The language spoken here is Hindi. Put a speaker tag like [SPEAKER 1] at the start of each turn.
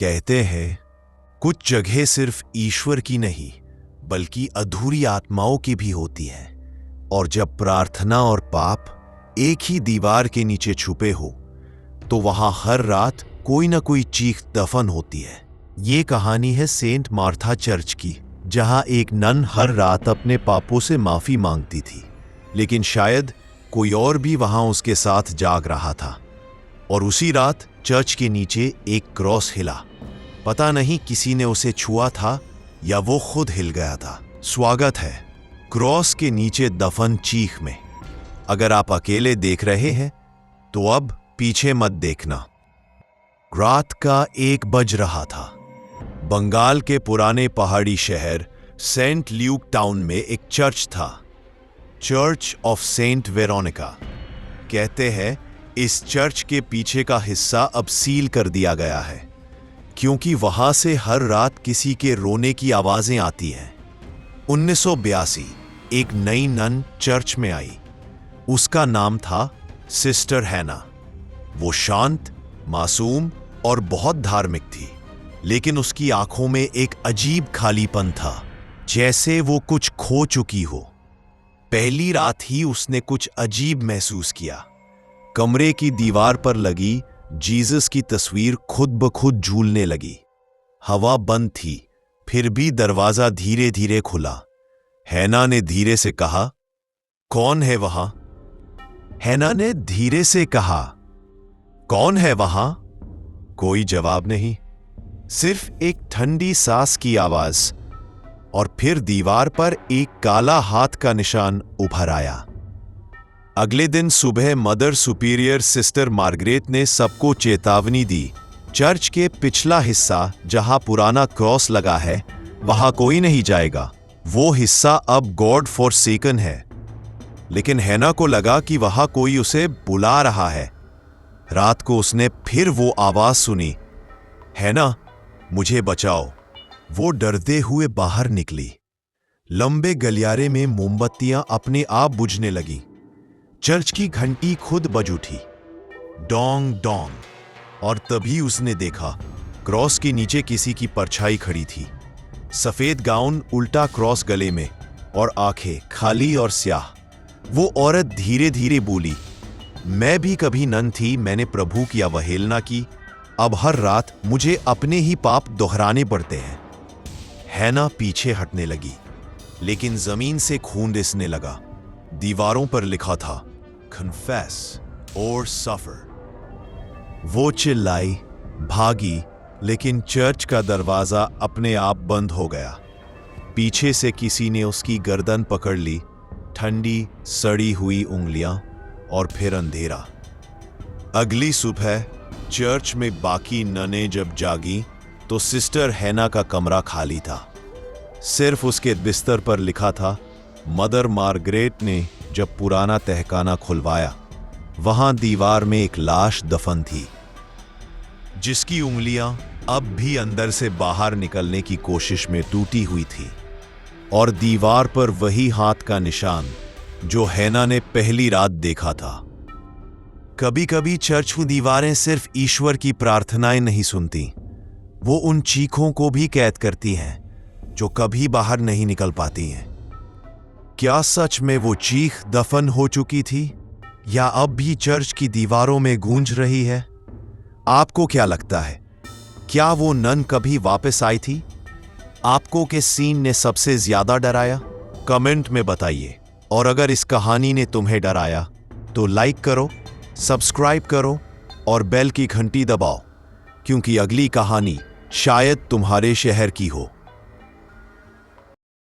[SPEAKER 1] कहते हैं कुछ जगह सिर्फ ईश्वर की नहीं बल्कि अधूरी आत्माओं की भी होती है, और जब प्रार्थना और पाप एक ही दीवार के नीचे छुपे हो तो वहां हर रात कोई ना कोई चीख दफन होती है। ये कहानी है सेंट मार्था चर्च की, जहां एक नन हर रात अपने पापों से माफी मांगती थी, लेकिन शायद कोई और भी वहां उसके साथ जाग रहा था। और उसी रात चर्च के नीचे एक क्रॉस हिला। पता नहीं किसी ने उसे छुआ था या वो खुद हिल गया था। स्वागत है क्रॉस के नीचे दफन चीख में। अगर आप अकेले देख रहे हैं तो अब पीछे मत देखना। रात का 1 बज रहा था। बंगाल के पुराने पहाड़ी शहर सेंट ल्यूक टाउन में एक चर्च था, चर्च ऑफ सेंट वेरोनिका। कहते हैं इस चर्च के पीछे का हिस्सा अब सील कर दिया गया है, क्योंकि वहां से हर रात किसी के रोने की आवाजें आती हैं। 1982 एक नई नन चर्च में आई। उसका नाम था सिस्टर हैना। वो शांत, मासूम और बहुत धार्मिक थी, लेकिन उसकी आंखों में एक अजीब खालीपन था, जैसे वो कुछ खो चुकी हो। पहली रात ही उसने कुछ अजीब महसूस किया। कमरे की दीवार पर लगी जीसस की तस्वीर खुद ब खुद झूलने लगी। हवा बंद थी, फिर भी दरवाजा धीरे धीरे खुला। हैना ने धीरे से कहा, कौन है वहां? हैना ने धीरे से कहा, कौन है वहां? कोई जवाब नहीं, सिर्फ एक ठंडी सांस की आवाज। और फिर दीवार पर एक काला हाथ का निशान उभर आया। अगले दिन सुबह मदर सुपीरियर सिस्टर मार्गरेट ने सबको चेतावनी दी, चर्च के पिछला हिस्सा जहां पुराना क्रॉस लगा है वहां कोई नहीं जाएगा। वो हिस्सा अब गॉड फॉरसेकन है। लेकिन हैना को लगा कि वहां कोई उसे बुला रहा है। रात को उसने फिर वो आवाज सुनी, हैना मुझे बचाओ। वो डरते हुए बाहर निकली। लंबे गलियारे में मोमबत्तियां अपने आप बुझने लगी। चर्च की घंटी खुद बज उठी, डोंग डोंग। और तभी उसने देखा क्रॉस के नीचे किसी की परछाई खड़ी थी। सफेद गाउन, उल्टा क्रॉस गले में, और आंखें खाली और स्याह। वो औरत धीरे धीरे बोली, मैं भी कभी नन थी, मैंने प्रभु की अवहेलना की। अब हर रात मुझे अपने ही पाप दोहराने पड़ते हैं। हैना पीछे हटने लगी, लेकिन जमीन से खून रिसने लगा। दीवारों पर लिखा था, Confess or suffer। वो चिल्लाई, भागी, लेकिन चर्च का दरवाजा अपने आप बंद हो गया। पीछे से किसी ने उसकी गर्दन पकड़ ली, ठंडी सड़ी हुई उंगलियां, और फिर अंधेरा। अगली सुबह चर्च में बाकी ननें जब जागी तो सिस्टर हैना का कमरा खाली था। सिर्फ उसके बिस्तर पर लिखा था, मदर मार्गरेट ने जब पुराना तहखाना खुलवाया, वहां दीवार में एक लाश दफन थी, जिसकी उंगलियां अब भी अंदर से बाहर निकलने की कोशिश में टूटी हुई थी। और दीवार पर वही हाथ का निशान जो हैना ने पहली रात देखा था। कभी कभी चर्च की दीवारें सिर्फ ईश्वर की प्रार्थनाएं नहीं सुनती, वो उन चीखों को भी कैद करती हैं जो कभी बाहर नहीं निकल पाती हैं। क्या सच में वो चीख दफन हो चुकी थी, या अब भी चर्च की दीवारों में गूंज रही है? आपको क्या लगता है, क्या वो नन कभी वापस आई थी? आपको किस सीन ने सबसे ज्यादा डराया? कमेंट में बताइए। और अगर इस कहानी ने तुम्हें डराया तो लाइक करो, सब्सक्राइब करो और बेल की घंटी दबाओ, क्योंकि अगली कहानी शायद तुम्हारे शहर की हो।